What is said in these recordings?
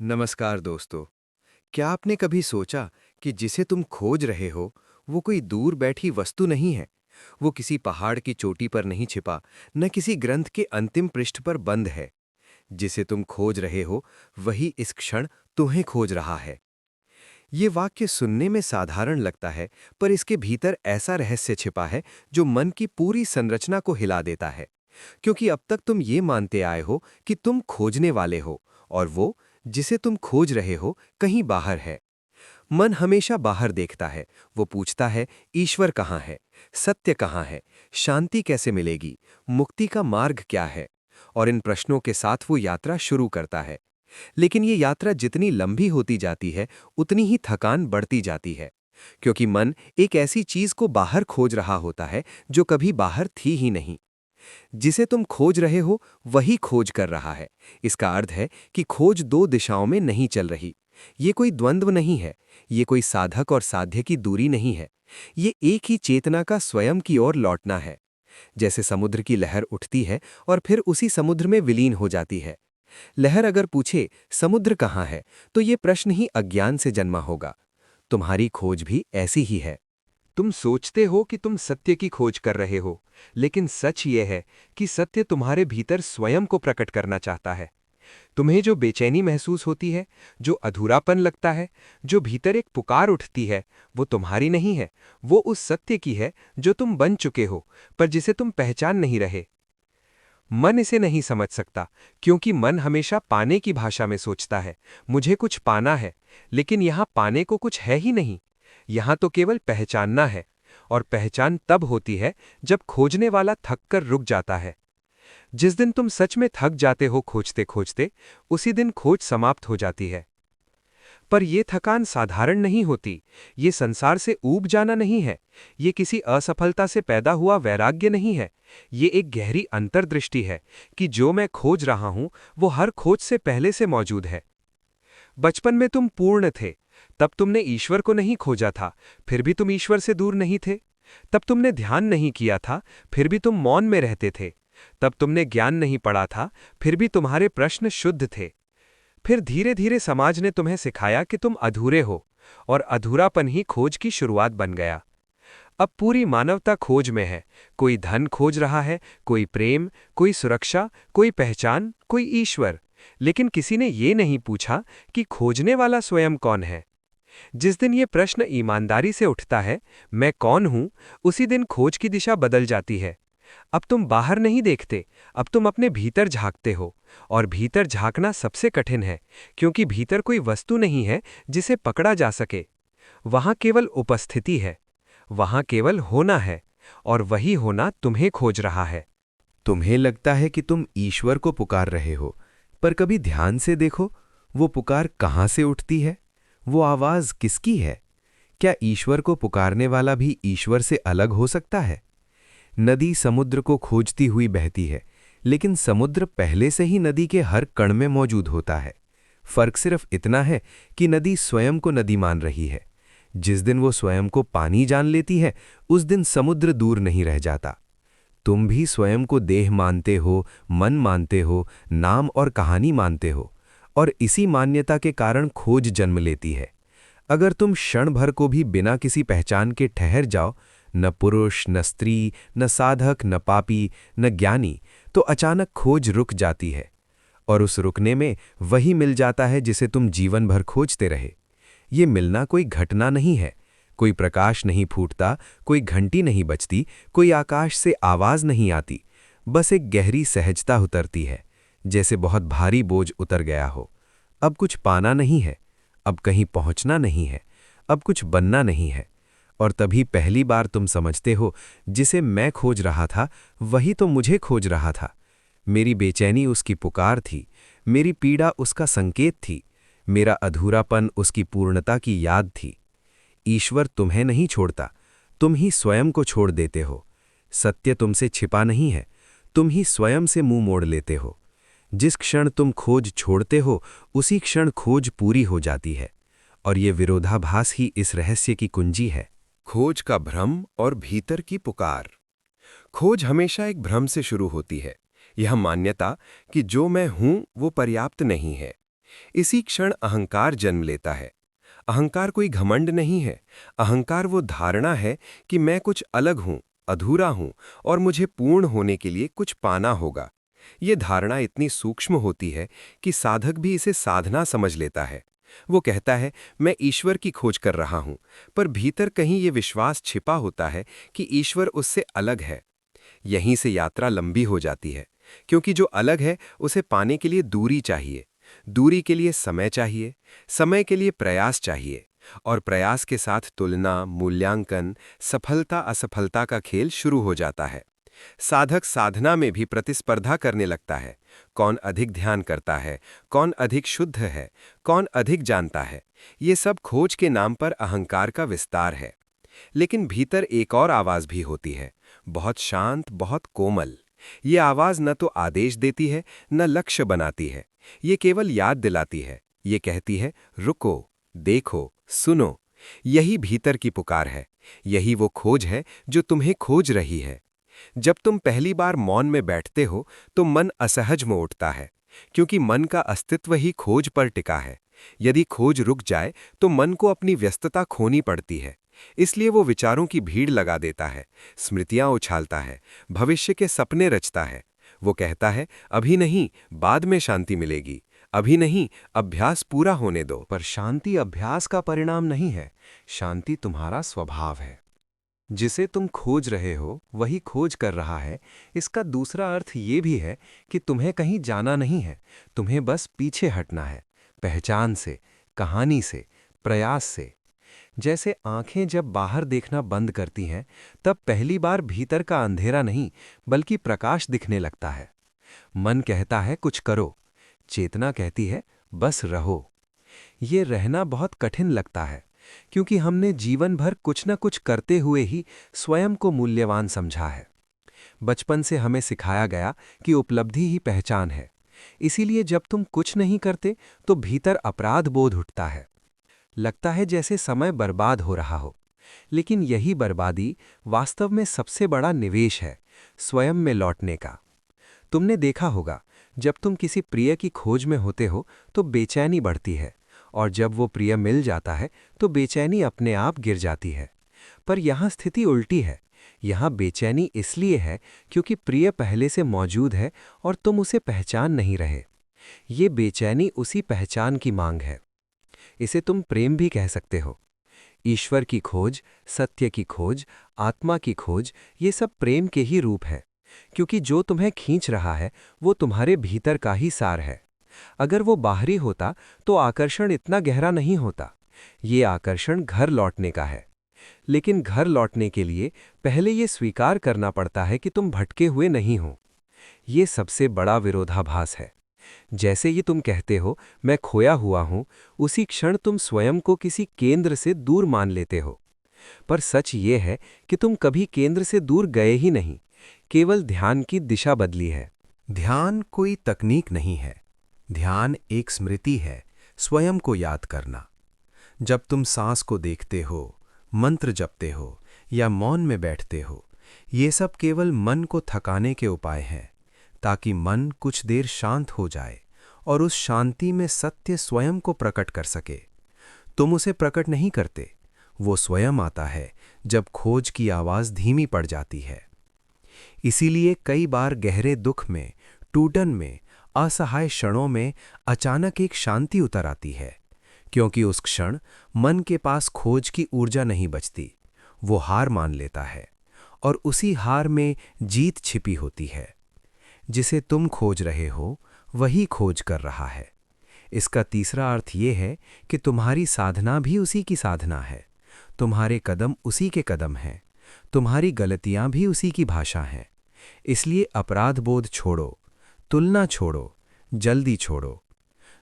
नमस्कार दोस्तों। क्या आपने कभी सोचा कि जिसे तुम खोज रहे हो वो कोई दूर बैठी वस्तु नहीं है। वो किसी पहाड़ की चोटी पर नहीं छिपा, न किसी ग्रंथ के अंतिम पृष्ठ पर बंद है। जिसे तुम खोज रहे हो वही इस क्षण तुम्हें खोज रहा है। ये वाक्य सुनने में साधारण लगता है, पर इसके भीतर ऐसा रहस्य छिपा है जो मन की पूरी संरचना को हिला देता है। क्योंकि अब तक तुम ये मानते आए हो कि तुम खोजने वाले हो, और वो जिसे तुम खोज रहे हो कहीं बाहर है। मन हमेशा बाहर देखता है। वो पूछता है, ईश्वर कहाँ है, सत्य कहाँ है, शांति कैसे मिलेगी, मुक्ति का मार्ग क्या है। और इन प्रश्नों के साथ वो यात्रा शुरू करता है। लेकिन ये यात्रा जितनी लंबी होती जाती है, उतनी ही थकान बढ़ती जाती है। क्योंकि मन एक ऐसी चीज को बाहर खोज रहा होता है जो कभी बाहर थी ही नहीं। जिसे तुम खोज रहे हो वही खोज कर रहा है। इसका अर्थ है कि खोज दो दिशाओं में नहीं चल रही। ये कोई द्वंद्व नहीं है। ये कोई साधक और साध्य की दूरी नहीं है। ये एक ही चेतना का स्वयं की ओर लौटना है। जैसे समुद्र की लहर उठती है और फिर उसी समुद्र में विलीन हो जाती है। लहर अगर पूछे समुद्र कहाँ है, तो ये प्रश्न ही अज्ञान से जन्मा होगा। तुम्हारी खोज भी ऐसी ही है। तुम सोचते हो कि तुम सत्य की खोज कर रहे हो, लेकिन सच ये है कि सत्य तुम्हारे भीतर स्वयं को प्रकट करना चाहता है। तुम्हें जो बेचैनी महसूस होती है, जो अधूरापन लगता है, जो भीतर एक पुकार उठती है, वो तुम्हारी नहीं है। वो उस सत्य की है जो तुम बन चुके हो, पर जिसे तुम पहचान नहीं रहे। मन इसे नहीं समझ सकता, क्योंकि मन हमेशा पाने की भाषा में सोचता है। मुझे कुछ पाना है, लेकिन यहां पाने को कुछ है ही नहीं। यहां तो केवल पहचानना है। और पहचान तब होती है जब खोजने वाला थक कर रुक जाता है। जिस दिन तुम सच में थक जाते हो खोजते खोजते, उसी दिन खोज समाप्त हो जाती है। पर यह थकान साधारण नहीं होती। ये संसार से ऊब जाना नहीं है। ये किसी असफलता से पैदा हुआ वैराग्य नहीं है। ये एक गहरी अंतर्दृष्टि है कि जो मैं खोज रहा हूं वो हर खोज से पहले से मौजूद है। बचपन में तुम पूर्ण थे। तब तुमने ईश्वर को नहीं खोजा था, फिर भी तुम ईश्वर से दूर नहीं थे। तब तुमने ध्यान नहीं किया था, फिर भी तुम मौन में रहते थे। तब तुमने ज्ञान नहीं पढ़ा था, फिर भी तुम्हारे प्रश्न शुद्ध थे। फिर धीरे धीरे समाज ने तुम्हें सिखाया कि तुम अधूरे हो, और अधूरापन ही खोज की शुरुआत बन गया। अब पूरी मानवता खोज में है। कोई धन खोज रहा है, कोई प्रेम, कोई सुरक्षा, कोई पहचान, कोई ईश्वर। लेकिन किसी ने ये नहीं पूछा कि खोजने वाला स्वयं कौन है। जिस दिन ये प्रश्न ईमानदारी से उठता है, मैं कौन हूं, उसी दिन खोज की दिशा बदल जाती है। अब तुम बाहर नहीं देखते, अब तुम अपने भीतर झांकते हो। और भीतर झांकना सबसे कठिन है, क्योंकि भीतर कोई वस्तु नहीं है जिसे पकड़ा जा सके। वहां केवल उपस्थिति है। वहां केवल होना है। और वही होना तुम्हें खोज रहा है। तुम्हें लगता है कि तुम ईश्वर को पुकार रहे हो, पर कभी ध्यान से देखो, वो पुकार कहाँ से उठती है। वो आवाज किसकी है। क्या ईश्वर को पुकारने वाला भी ईश्वर से अलग हो सकता है। नदी समुद्र को खोजती हुई बहती है, लेकिन समुद्र पहले से ही नदी के हर कण में मौजूद होता है। फर्क सिर्फ इतना है कि नदी स्वयं को नदी मान रही है। जिस दिन वो स्वयं को पानी जान लेती है, उस दिन समुद्र दूर नहीं रह जाता। तुम भी स्वयं को देह मानते हो, मन मानते हो, नाम और कहानी मानते हो, और इसी मान्यता के कारण खोज जन्म लेती है। अगर तुम क्षण भर को भी बिना किसी पहचान के ठहर जाओ, न पुरुष, न स्त्री, न साधक, न पापी, न ज्ञानी, तो अचानक खोज रुक जाती है। और उस रुकने में वही मिल जाता है जिसे तुम जीवन भर खोजते रहे। ये मिलना कोई घटना नहीं है। कोई प्रकाश नहीं फूटता, कोई घंटी नहीं बजती, कोई आकाश से आवाज नहीं आती। बस एक गहरी सहजता उतरती है, जैसे बहुत भारी बोझ उतर गया हो। अब कुछ पाना नहीं है, अब कहीं पहुंचना नहीं है, अब कुछ बनना नहीं है। और तभी पहली बार तुम समझते हो, जिसे मैं खोज रहा था वही तो मुझे खोज रहा था। मेरी बेचैनी उसकी पुकार थी, मेरी पीड़ा उसका संकेत थी, मेरा अधूरापन उसकी पूर्णता की याद थी। ईश्वर तुम्हें नहीं छोड़ता, तुम ही स्वयं को छोड़ देते हो। सत्य तुमसे छिपा नहीं है, तुम ही स्वयं से मुंह मोड़ लेते हो। जिस क्षण तुम खोज छोड़ते हो, उसी क्षण खोज पूरी हो जाती है। और ये विरोधाभास ही इस रहस्य की कुंजी है। खोज का भ्रम और भीतर की पुकार। खोज हमेशा एक भ्रम से शुरू होती है। यह मान्यता कि जो मैं हूं वो पर्याप्त नहीं है। इसी क्षण अहंकार जन्म लेता है। अहंकार कोई घमंड नहीं है। अहंकार वो धारणा है कि मैं कुछ अलग हूं, अधूरा हूं और मुझे पूर्ण होने के लिए कुछ पाना होगा। ये धारणा इतनी सूक्ष्म होती है कि साधक भी इसे साधना समझ लेता है। वो कहता है, मैं ईश्वर की खोज कर रहा हूं, पर भीतर कहीं ये विश्वास छिपा होता है कि ईश्वर उससे अलग है। यहीं से यात्रा लंबी हो जाती है, क्योंकि जो अलग है उसे पाने के लिए दूरी चाहिए, दूरी के लिए समय चाहिए, समय के लिए प्रयास चाहिए, और प्रयास के साथ तुलना, मूल्यांकन, सफलता असफलता का खेल शुरू हो जाता है। साधक साधना में भी प्रतिस्पर्धा करने लगता है। कौन अधिक ध्यान करता है, कौन अधिक शुद्ध है, कौन अधिक जानता है। ये सब खोज के नाम पर अहंकार का विस्तार है। लेकिन भीतर एक और आवाज भी होती है, बहुत शांत, बहुत कोमल। ये आवाज न तो आदेश देती है, न लक्ष्य बनाती है। ये केवल याद दिलाती है। ये कहती है, रुको, देखो, सुनो। यही भीतर की पुकार है। यही वो खोज है जो तुम्हें खोज रही है। जब तुम पहली बार मौन में बैठते हो तो मन असहज में उठता है, क्योंकि मन का अस्तित्व ही खोज पर टिका है। यदि खोज रुक जाए तो मन को अपनी व्यस्तता खोनी पड़ती है। इसलिए वो विचारों की भीड़ लगा देता है, स्मृतियां उछालता है, भविष्य के सपने रचता है। वो कहता है, अभी नहीं, बाद में शांति मिलेगी, अभी नहीं, अभ्यास पूरा होने दो। पर शांति अभ्यास का परिणाम नहीं है, शांति तुम्हारा स्वभाव है। जिसे तुम खोज रहे हो वही खोज कर रहा है। इसका दूसरा अर्थ ये भी है कि तुम्हें कहीं जाना नहीं है, तुम्हें बस पीछे हटना है, पहचान से, कहानी से, प्रयास से। जैसे आंखें जब बाहर देखना बंद करती हैं, तब पहली बार भीतर का अंधेरा नहीं बल्कि प्रकाश दिखने लगता है। मन कहता है कुछ करो, चेतना कहती है बस रहो। ये रहना बहुत कठिन लगता है, क्योंकि हमने जीवन भर कुछ न कुछ करते हुए ही स्वयं को मूल्यवान समझा है। बचपन से हमें सिखाया गया कि उपलब्धि ही पहचान है। इसीलिए जब तुम कुछ नहीं करते तो भीतर अपराध बोध उठता है। लगता है जैसे समय बर्बाद हो रहा हो। लेकिन यही बर्बादी वास्तव में सबसे बड़ा निवेश है, स्वयं में लौटने का। तुमने देखा होगा, जब तुम किसी प्रिय की खोज में होते हो तो बेचैनी बढ़ती है, और जब वो प्रिय मिल जाता है तो बेचैनी अपने आप गिर जाती है। पर यहाँ स्थिति उल्टी है। यहाँ बेचैनी इसलिए है क्योंकि प्रिय पहले से मौजूद है और तुम उसे पहचान नहीं रहे। ये बेचैनी उसी पहचान की मांग है। इसे तुम प्रेम भी कह सकते हो। ईश्वर की खोज, सत्य की खोज, आत्मा की खोज, ये सब प्रेम के ही रूप है, क्योंकि जो तुम्हें खींच रहा है वो तुम्हारे भीतर का ही सार है। अगर वो बाहरी होता तो आकर्षण इतना गहरा नहीं होता। ये आकर्षण घर लौटने का है। लेकिन घर लौटने के लिए पहले ये स्वीकार करना पड़ता है कि तुम भटके हुए नहीं हो। ये सबसे बड़ा विरोधाभास है। जैसे ये तुम कहते हो मैं खोया हुआ हूं, उसी क्षण तुम स्वयं को किसी केंद्र से दूर मान लेते हो। पर सच ये है कि तुम कभी केंद्र से दूर गए ही नहीं, केवल ध्यान की दिशा बदली है। ध्यान कोई तकनीक नहीं है। ध्यान एक स्मृति है, स्वयं को याद करना। जब तुम सांस को देखते हो, मंत्र जपते हो या मौन में बैठते हो, ये सब केवल मन को थकाने के उपाय हैं, ताकि मन कुछ देर शांत हो जाए और उस शांति में सत्य स्वयं को प्रकट कर सके। तुम उसे प्रकट नहीं करते, वो स्वयं आता है जब खोज की आवाज धीमी पड़ जाती है। इसीलिए कई बार गहरे दुख में, टूटन में, असहाय क्षणों में अचानक एक शांति उतर आती है, क्योंकि उस क्षण मन के पास खोज की ऊर्जा नहीं बचती। वो हार मान लेता है, और उसी हार में जीत छिपी होती है। जिसे तुम खोज रहे हो वही खोज कर रहा है। इसका तीसरा अर्थ ये है कि तुम्हारी साधना भी उसी की साधना है, तुम्हारे कदम उसी के कदम हैं, तुम्हारी गलतियां भी उसी की भाषा हैं। इसलिए अपराध बोध छोड़ो, तुलना छोड़ो, जल्दी छोड़ो।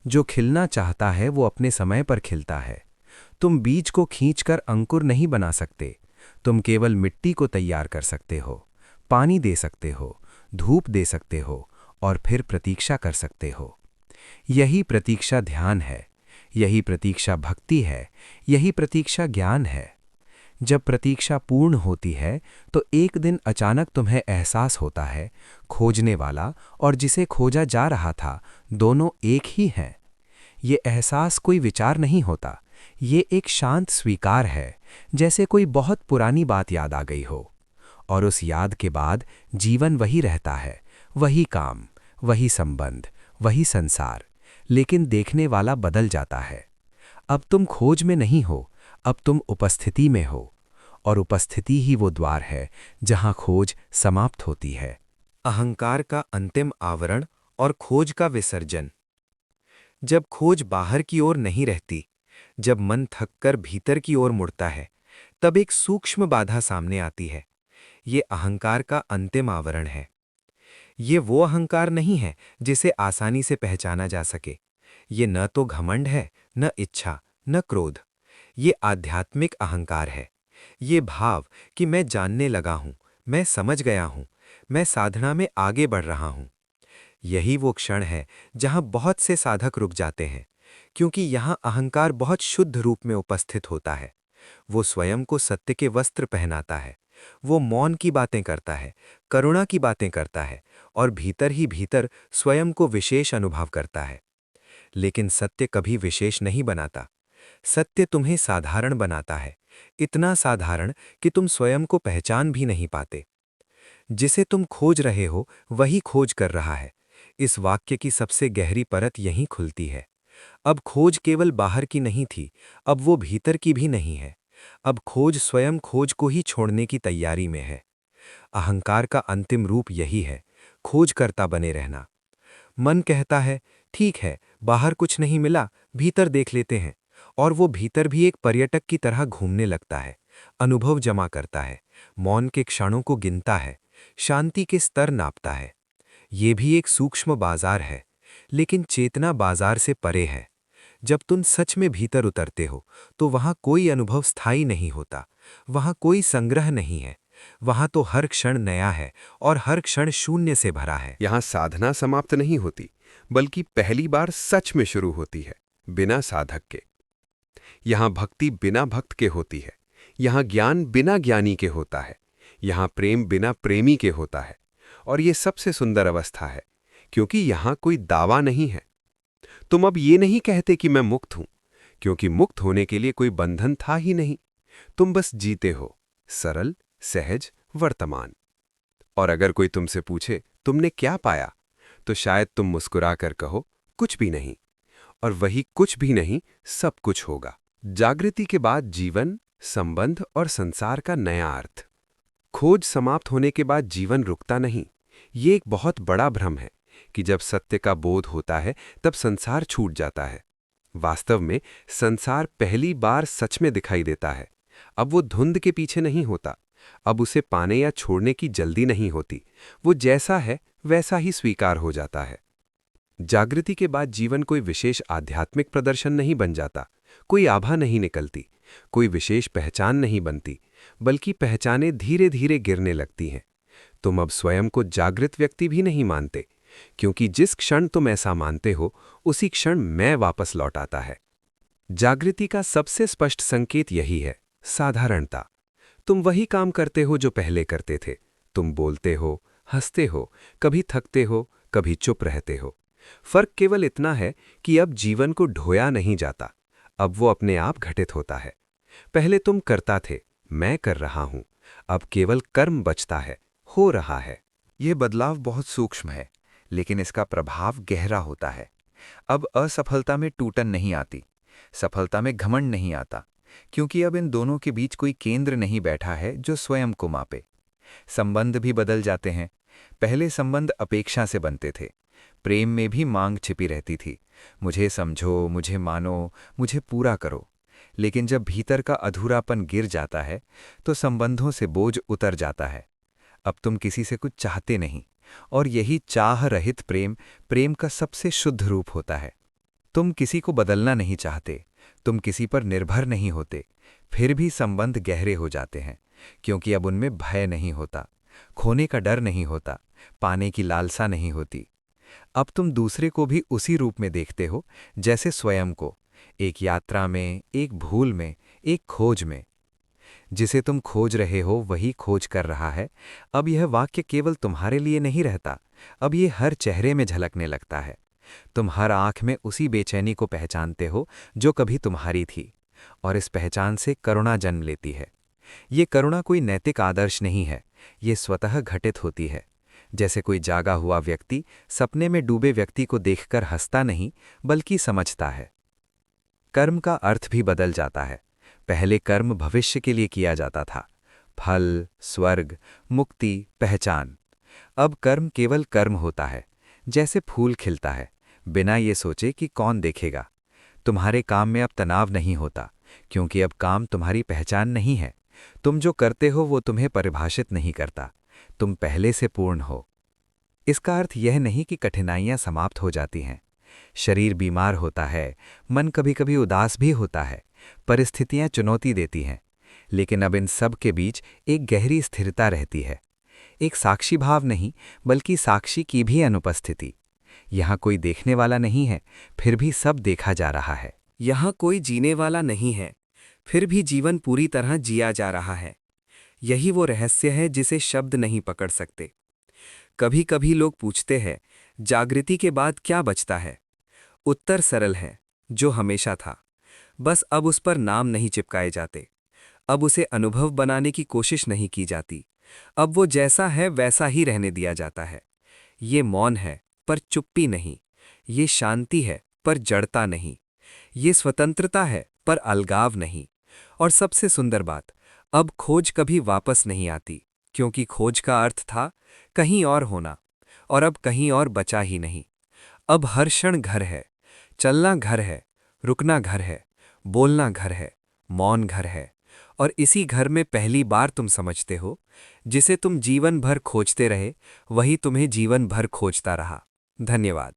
जो खिलना चाहता है वो अपने समय पर खिलता है। तुम बीज को खींचकर अंकुर नहीं बना सकते, तुम केवल मिट्टी को तैयार कर सकते हो, पानी दे सकते हो, धूप दे सकते हो, और फिर प्रतीक्षा कर सकते हो। यही प्रतीक्षा ध्यान है, यही प्रतीक्षा भक्ति है, यही प्रतीक्षा ज्ञान है। जब प्रतीक्षा पूर्ण होती है तो एक दिन अचानक तुम्हें एहसास होता है, खोजने वाला और जिसे खोजा जा रहा था दोनों एक ही हैं। ये एहसास कोई विचार नहीं होता, ये एक शांत स्वीकार है, जैसे कोई बहुत पुरानी बात याद आ गई हो। और उस याद के बाद जीवन वही रहता है, वही काम, वही संबंध, वही संसार, लेकिन देखने वाला बदल जाता है। अब तुम खोज में नहीं हो, अब तुम उपस्थिति में हो, और उपस्थिति ही वो द्वार है जहां खोज समाप्त होती है। अहंकार का अंतिम आवरण और खोज का विसर्जन। जब खोज बाहर की ओर नहीं रहती, जब मन थककर भीतर की ओर मुड़ता है, तब एक सूक्ष्म बाधा सामने आती है। ये अहंकार का अंतिम आवरण है। ये वो अहंकार नहीं है जिसे आसानी से पहचाना जा सके। ये न तो घमंड है, न इच्छा, न क्रोध। ये आध्यात्मिक अहंकार है। ये भाव कि मैं जानने लगा हूं, मैं समझ गया हूं, मैं साधना में आगे बढ़ रहा हूं। यही वो क्षण है जहां बहुत से साधक रुक जाते हैं, क्योंकि यहां अहंकार बहुत शुद्ध रूप में उपस्थित होता है। वो स्वयं को सत्य के वस्त्र पहनाता है। वो मौन की बातें करता है, करुणा की बातें करता है, और भीतर ही भीतर स्वयं को विशेष अनुभव करता है। लेकिन सत्य कभी विशेष नहीं बनाता। सत्य तुम्हें साधारण बनाता है, इतना साधारण कि तुम स्वयं को पहचान भी नहीं पाते। जिसे तुम खोज रहे हो वही खोज कर रहा है। इस वाक्य की सबसे गहरी परत यहीं खुलती है। अब खोज केवल बाहर की नहीं थी, अब वो भीतर की भी नहीं है। अब खोज स्वयं खोज को ही छोड़ने की तैयारी में है। अहंकार का अंतिम रूप यही है, खोज करता बने रहना। मन कहता है, ठीक है, बाहर कुछ नहीं मिला, भीतर देख लेते हैं। और वो भीतर भी एक पर्यटक की तरह घूमने लगता है, अनुभव जमा करता है, मौन के क्षणों को गिनता है, शांति के स्तर नापता है। ये भी एक सूक्ष्म बाजार है, लेकिन चेतना बाजार से परे है। जब तुम सच में भीतर उतरते हो, तो वहां कोई अनुभव स्थायी नहीं होता, वहां कोई संग्रह नहीं है। वहां तो हर क्षण नया है और हर क्षण शून्य से भरा है। यहाँ साधना समाप्त नहीं होती, बल्कि पहली बार सच में शुरू होती है, बिना साधक के। यहाँ भक्ति बिना भक्त के होती है, यहाँ ज्ञान बिना ज्ञानी के होता है, यहाँ प्रेम बिना प्रेमी के होता है। और ये सबसे सुंदर अवस्था है, क्योंकि यहाँ कोई दावा नहीं है। तुम अब ये नहीं कहते कि मैं मुक्त हूं, क्योंकि मुक्त होने के लिए कोई बंधन था ही नहीं। तुम बस जीते हो, सरल, सहज, वर्तमान। और अगर कोई तुमसे पूछे तुमने क्या पाया, तो शायद तुम मुस्कुराकर कहो, कुछ भी नहीं। और वही कुछ भी नहीं सब कुछ होगा। जागृति के बाद जीवन, संबंध और संसार का नया अर्थ। खोज समाप्त होने के बाद जीवन रुकता नहीं। ये एक बहुत बड़ा भ्रम है कि जब सत्य का बोध होता है तब संसार छूट जाता है। वास्तव में संसार पहली बार सच में दिखाई देता है। अब वो धुंध के पीछे नहीं होता, अब उसे पाने या छोड़ने की जल्दी नहीं होती। वो जैसा है वैसा ही स्वीकार हो जाता है। जागृति के बाद जीवन कोई विशेष आध्यात्मिक प्रदर्शन नहीं बन जाता, कोई आभा नहीं निकलती, कोई विशेष पहचान नहीं बनती, बल्कि पहचानें धीरे धीरे गिरने लगती हैं। तुम अब स्वयं को जागृत व्यक्ति भी नहीं मानते, क्योंकि जिस क्षण तुम ऐसा मानते हो उसी क्षण मैं वापस लौट आता है। जागृति का सबसे स्पष्ट संकेत यही है, साधारणता। तुम वही काम करते हो जो पहले करते थे। तुम बोलते हो, हंसते हो, कभी थकते हो, कभी चुप रहते हो। फर्क केवल इतना है कि अब जीवन को ढोया नहीं जाता, अब वो अपने आप घटित होता है। पहले तुम करता थे, मैं कर रहा हूं, अब केवल कर्म बचता है, हो रहा है। ये बदलाव बहुत सूक्ष्म है, लेकिन इसका प्रभाव गहरा होता है। अब असफलता में टूटन नहीं आती, सफलता में घमंड नहीं आता, क्योंकि अब इन दोनों के बीच कोई केंद्र नहीं बैठा है जो स्वयं को मापे। संबंध भी बदल जाते हैं। पहले संबंध अपेक्षा से बनते थे, प्रेम में भी मांग छिपी रहती थी, मुझे समझो, मुझे मानो, मुझे पूरा करो। लेकिन जब भीतर का अधूरापन गिर जाता है तो संबंधों से बोझ उतर जाता है। अब तुम किसी से कुछ चाहते नहीं, और यही चाह रहित प्रेम, प्रेम का सबसे शुद्ध रूप होता है। तुम किसी को बदलना नहीं चाहते, तुम किसी पर निर्भर नहीं होते, फिर भी संबंध गहरे हो जाते हैं, क्योंकि अब उनमें भय नहीं होता, खोने का डर नहीं होता, पाने की लालसा नहीं होती। अब तुम दूसरे को भी उसी रूप में देखते हो जैसे स्वयं को, एक यात्रा में, एक भूल में, एक खोज में। जिसे तुम खोज रहे हो वही खोज कर रहा है। अब यह वाक्य केवल तुम्हारे लिए नहीं रहता, अब ये हर चेहरे में झलकने लगता है। तुम हर आंख में उसी बेचैनी को पहचानते हो जो कभी तुम्हारी थी, और इस पहचान से करुणा जन्म लेती है। ये करुणा कोई नैतिक आदर्श नहीं है, ये स्वतः घटित होती है। जैसे कोई जागा हुआ व्यक्ति सपने में डूबे व्यक्ति को देखकर हंसता नहीं, बल्कि समझता है। कर्म का अर्थ भी बदल जाता है। पहले कर्म भविष्य के लिए किया जाता था, फल, स्वर्ग, मुक्ति, पहचान। अब कर्म केवल कर्म होता है, जैसे फूल खिलता है, बिना ये सोचे कि कौन देखेगा। तुम्हारे काम में अब तनाव नहीं होता, क्योंकि अब काम तुम्हारी पहचान नहीं है। तुम जो करते हो वो तुम्हें परिभाषित नहीं करता, तुम पहले से पूर्ण हो। इसका अर्थ यह नहीं कि कठिनाइयां समाप्त हो जाती हैं। शरीर बीमार होता है, मन कभी कभी उदास भी होता है, परिस्थितियां चुनौती देती हैं, लेकिन अब इन सब के बीच एक गहरी स्थिरता रहती है। एक साक्षी भाव नहीं, बल्कि साक्षी की भी अनुपस्थिति। यहाँ कोई देखने वाला नहीं है, फिर भी सब देखा जा रहा है। यहाँ कोई जीने वाला नहीं है, फिर भी जीवन पूरी तरह जिया जा रहा है। यही वो रहस्य है जिसे शब्द नहीं पकड़ सकते। कभी कभी लोग पूछते हैं, जागृति के बाद क्या बचता है? उत्तर सरल है, जो हमेशा था। बस अब उस पर नाम नहीं चिपकाए जाते। अब उसे अनुभव बनाने की कोशिश नहीं की जाती। अब वो जैसा है वैसा ही रहने दिया जाता है। ये मौन है, पर चुप्पी नहीं। ये शांति है, पर जड़ता नहीं। ये स्वतंत्रता है, पर अलगाव नहीं। और सबसे सुंदर बात, अब खोज कभी वापस नहीं आती, क्योंकि खोज का अर्थ था कहीं और होना, और अब कहीं और बचा ही नहीं। अब हर क्षण घर है, चलना घर है, रुकना घर है, बोलना घर है, मौन घर है। और इसी घर में पहली बार तुम समझते हो, जिसे तुम जीवन भर खोजते रहे, वही तुम्हें जीवन भर खोजता रहा। धन्यवाद।